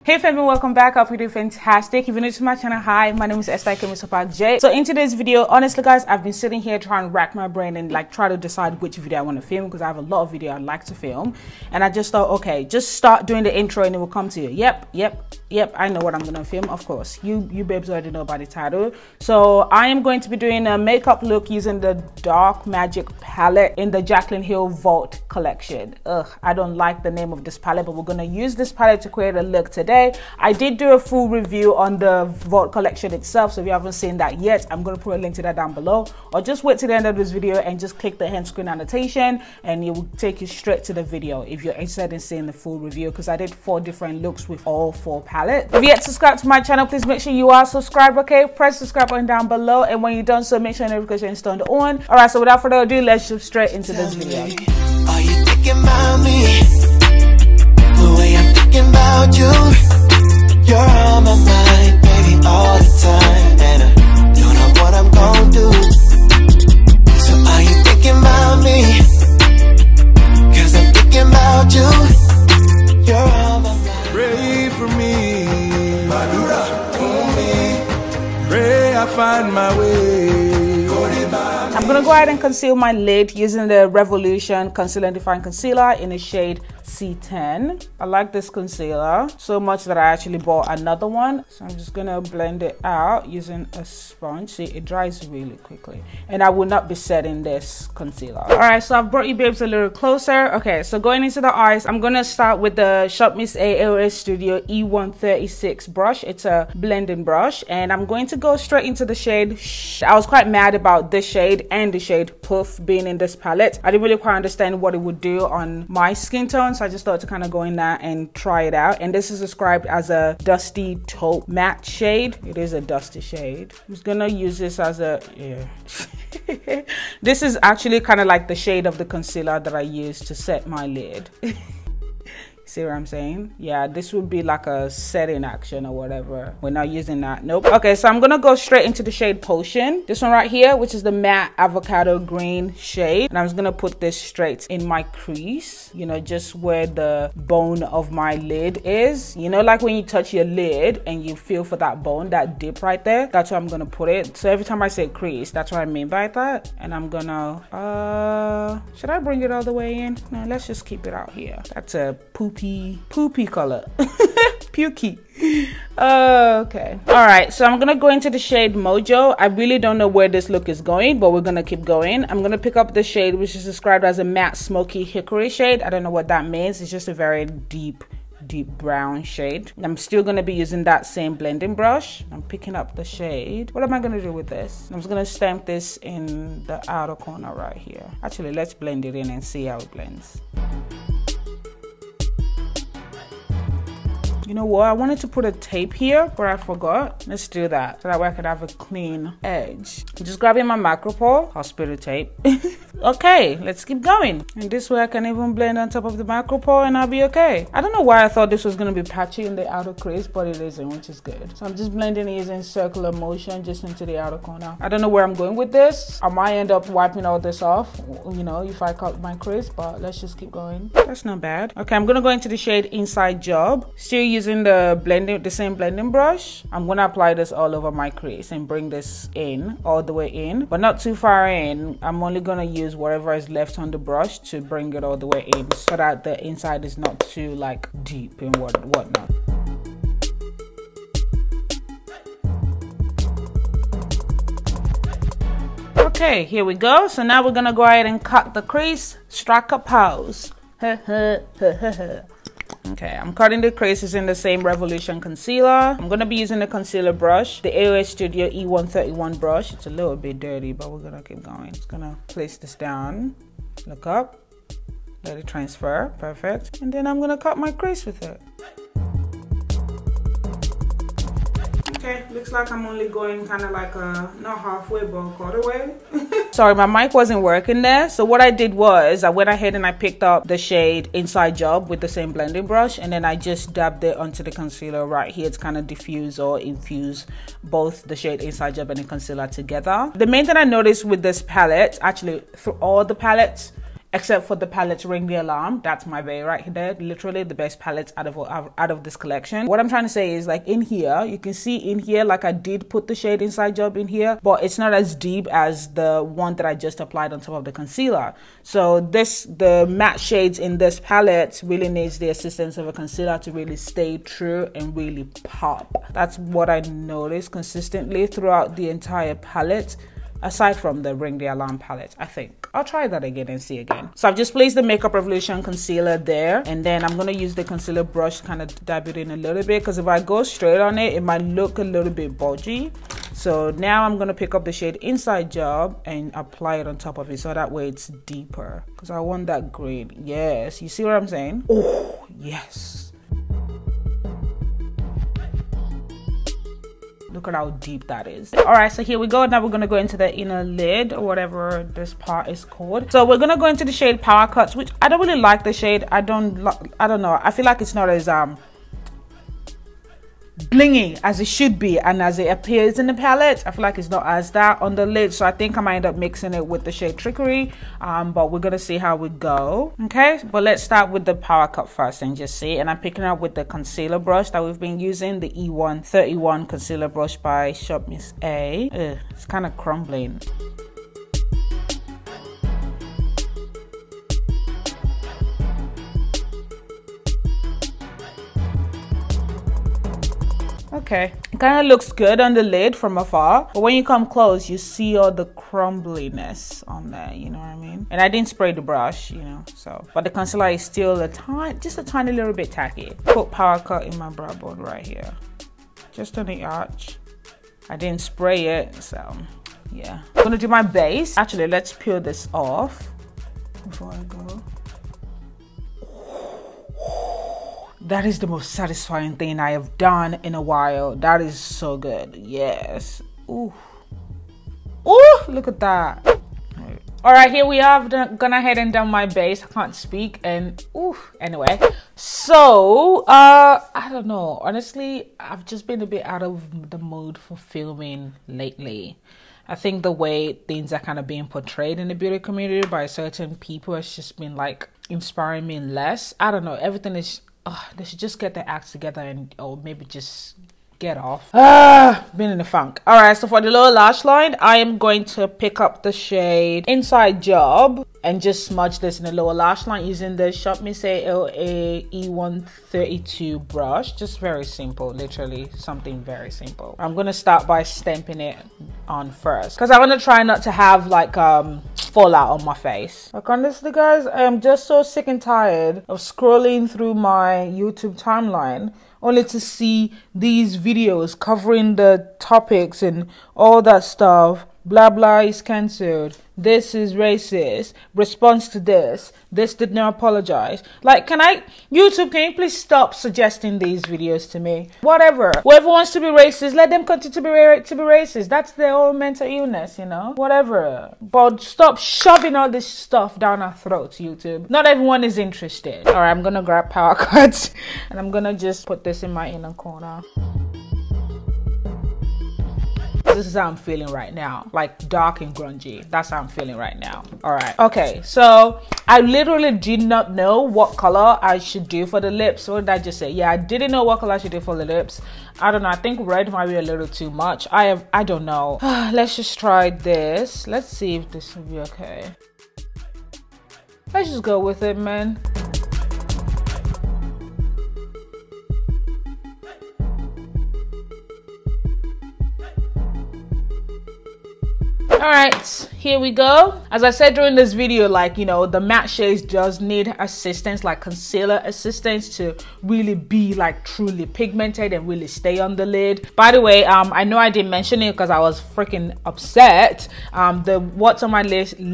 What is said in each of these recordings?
Hey family, welcome back. I hope you're doing fantastic. If you're new to my channel, hi, my name is MsTopacJay. So in today's video, honestly guys, I've been sitting here trying to rack my brain and like try to decide which video I want to film because I have a lot of video I'd like to film. And I just thought, okay, just start doing the intro and it will come to you. Yep, I know what I'm gonna film, of course. You babes already know about the title. So I am going to be doing a makeup look using the Dark Magic palette in the Jaclyn Hill Vault collection. I don't like the name of this palette, but we're gonna use this palette to create a look today. I did do a full review on the Vault collection itself, so if you haven't seen that yet, I'm going to put a link to that down below, or just wait to the end of this video and just click the end screen annotation and it will take you straight to the video if you're interested in seeing the full review, because I did 4 different looks with all 4 palettes. If you yet subscribed to my channel, please make sure you are subscribed. Okay, press the subscribe button down below, and when you're done so, make sure notification is turned on. All right, so without further ado, let's jump straight into this video. Are you thinking about me the way I'm thinking about you? You're on my mind, baby, all the time, and you know what I'm gonna do. So are you thinking about me? Cause I'm thinking about you. You're on my mind. Pray for me, Madura for me. Pray I find my way. I'm gonna go ahead and conceal my lid using the Revolution Conceal and Define Concealer in the shade C10. I like this concealer so much that I actually bought another one. So I'm just gonna blend it out using a sponge. See, it dries really quickly. And I will not be setting this concealer. All right, so I've brought you babes a little closer. Okay, so going into the eyes, I'm gonna start with the Shop Miss A Studio E136 brush. It's a blending brush, and I'm going to go straight into the shade Shh. I was quite mad about this shade and the shade Puff being in this palette. I didn't really quite understand what it would do on my skin tone, so I just thought to kind of go in there and try it out. And this is described as a dusty taupe matte shade. It is a dusty shade. I'm just gonna use this as a this is actually kind of like the shade of the concealer that I use to set my lid. See what I'm saying? Yeah, this would be like a setting action or whatever. We're not using that. Nope. Okay, so I'm gonna go straight into the shade Potion. This one right here, which is the matte avocado green shade. And I'm just gonna put this straight in my crease, you know, just where the bone of my lid is. You know, like when you touch your lid and you feel for that bone, that dip right there. That's where I'm gonna put it. So every time I say crease, that's what I mean by that. And I'm gonna, should I bring it all the way in? No, let's just keep it out here. That's a poopy color. Pukey. Okay, all right, so I'm gonna go into the shade Mojo. I really don't know where this look is going, but we're gonna keep going. I'm gonna pick up the shade which is described as a matte smoky hickory shade. I don't know what that means. It's just a very deep brown shade. I'm still going to be using that same blending brush. I'm picking up the shade. What am I going to do with this? I'm just going to stamp this in the outer corner right here. Actually, let's blend it in and see how it blends. You know what? I wanted to put a tape here, but I forgot. Let's do that so that way I could have a clean edge. I'm just grabbing my macro pour, hospital tape. Okay, let's keep going. And this way I can even blend on top of the macro pour and I'll be okay. I don't know why I thought this was going to be patchy in the outer crease, but it isn't, which is good. So I'm just blending it using circular motion just into the outer corner. I don't know where I'm going with this. I might end up wiping all this off, you know, if I cut my crease, but let's just keep going. That's not bad. Okay, I'm going to go into the shade Inside Job. Still using the same blending brush. I'm going to apply this all over my crease and bring this in, all the way in, but not too far in. I'm only going to use whatever is left on the brush to bring it all the way in so that the inside is not too like deep and whatnot. Okay, here we go. So now we're gonna go ahead and cut the crease. Strike a pose. Okay, I'm cutting the creases in the same Revolution concealer. I'm gonna be using the concealer brush, the AOS Studio E131 brush. It's a little bit dirty, but we're gonna keep going. Just gonna place this down, look up, let it transfer, perfect. And then I'm gonna cut my crease with it. Okay, looks like I'm only going kind of like not halfway, but a quarter way. Sorry, my mic wasn't working there. So what I did was I went ahead and I picked up the shade Inside Job with the same blending brush, and then I just dabbed it onto the concealer right here to kind of diffuse or infuse both the shade Inside Job and the concealer together. The main thing I noticed with this palette, actually through all the palettes, except for the palette Ring the Alarm. That's my bae right there. Literally the best palette out of this collection. What I'm trying to say is, like, in here, you can see in here, like, I did put the shade Inside Job in here, but it's not as deep as the one that I just applied on top of the concealer. So the matte shades in this palette really needs the assistance of a concealer to really stay true and really pop. That's what I noticed consistently throughout the entire palette, aside from the Ring the Alarm palette. I think I'll try that again and see again. So I've just placed the Makeup Revolution concealer there, and then I'm gonna use the concealer brush to kind of dab it in a little bit, because if I go straight on it, it might look a little bit bulgy. So now I'm gonna pick up the shade Inside Job and apply it on top of it, so that way it's deeper, because I want that green. Yes, you see what I'm saying? Oh yes. Look at how deep that is. All right, so here we go. Now we're gonna go into the inner lid, or whatever this part is called. So we're gonna go into the shade Power Cuts, which I don't really like the shade. I don't know. I feel like it's not as blingy as it should be and as it appears in the palette. I feel like it's not as that on the lid, so I think I might end up mixing it with the shade Trickery, but we're gonna see how we go. Okay, but let's start with the Power Cut first and just see. And I'm picking up with the concealer brush that we've been using, the E131 concealer brush by Shop Miss A. Ugh, it's kind of crumbling. Okay, it kind of looks good on the lid from afar, but when you come close, you see all the crumbliness on there, you know what I mean? And I didn't spray the brush, you know, so, but the concealer is still just a tiny little bit tacky. Put Power Cut in my brow bone right here, just on the arch. I didn't spray it, so yeah. I'm gonna do my base. Actually, let's peel this off before I go. That is the most satisfying thing I have done in a while. That is so good. Yes. Ooh. Ooh, look at that. All right, here we are. I've gone ahead and done my base. I can't speak. And ooh, anyway. So, I don't know. Honestly, I've just been a bit out of the mood for filming lately. I think the way things are kind of being portrayed in the beauty community by certain people has just been like inspiring me less. I don't know. Everything is... they should just get their acts together and, or maybe just get off. Been in the funk. All right, so for the lower lash line, I am going to pick up the shade Inside Job and just smudge this in the lower lash line using the Shop Miss A LA E132 brush. Just very simple, literally something very simple. I'm gonna start by stamping it on first, because I want to try not to have like fallout on my face. Like, honestly guys, I am just so sick and tired of scrolling through my YouTube timeline only to see these videos covering the topics and all that stuff. Blah blah is cancelled, this is racist, response to this did not apologize. Like, YouTube, can you please stop suggesting these videos to me? Whatever, whoever wants to be racist, let them continue to be racist. That's their own mental illness, you know, whatever. But stop shoving all this stuff down our throats, YouTube. Not everyone is interested. All right, I'm gonna grab Power Cuts and I'm gonna just put this in my inner corner. This is how I'm feeling right now, like dark and grungy. That's how I'm feeling right now. All right, okay, so I literally did not know what color I should do for the lips. What did I just say? Yeah, I didn't know what color I should do for the lips. I don't know, I think red might be a little too much. I don't know. Let's just try this. Let's see if this will be okay. Let's just go with it, man. All right, here we go. As I said during this video, like, you know, the matte shades does need assistance, like concealer assistance, to really be like truly pigmented and really stay on the lid. By the way, I know I didn't mention it because I was freaking upset. The what's on my lips is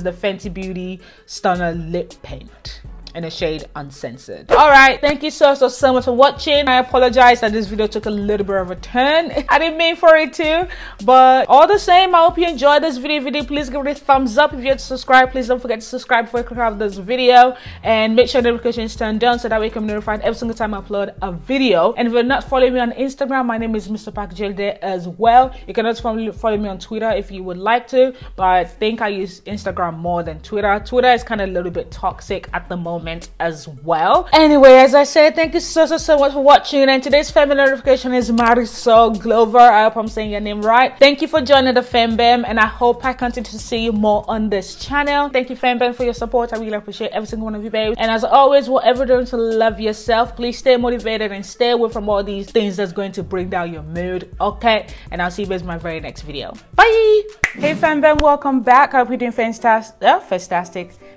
the Fenty Beauty Stunna lip paint. in the shade Uncensored. All right, thank you so much for watching. I apologize that this video took a little bit of a turn. I didn't mean for it to, but all the same, I hope you enjoyed this video. Please give it a thumbs up. If you're subscribed, please don't forget to subscribe before you click out this video, and make sure the notification is turned on so that way you can be notified every single time I upload a video. And if you're not following me on Instagram, my name is MsTopacJay there as well. You can also follow me on Twitter if you would like to, but I think I use Instagram more than Twitter. Twitter is kind of a little bit toxic at the moment as well. Anyway, as I said, thank you so much for watching, and today's family notification is Marisol Glover. I hope I'm saying your name right. Thank you for joining the FemBam, and I hope I continue to see you more on this channel. Thank you, FemBam, for your support. I really appreciate every single one of you, babes. And as always, whatever you're doing to love yourself, please stay motivated and stay away from all these things that's going to bring down your mood, okay? And I'll see you guys in my very next video. Bye. Hey FemBam, welcome back. I hope you're doing fantastic.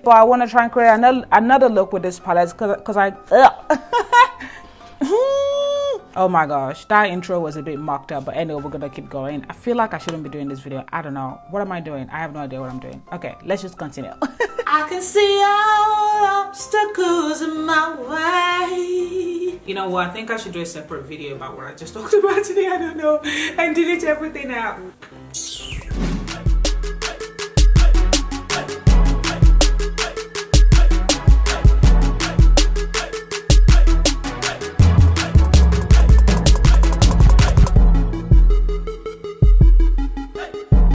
But I want to try and create another look with this palette because I oh my gosh, that intro was a bit mocked up, but anyway, we're gonna keep going. I feel like I shouldn't be doing this video. I don't know, what am I doing? I have no idea what I'm doing. Okay, let's just continue. I can see all obstacles in my way. You know what, I think I should do a separate video about what I just talked about today. I don't know, and delete everything out.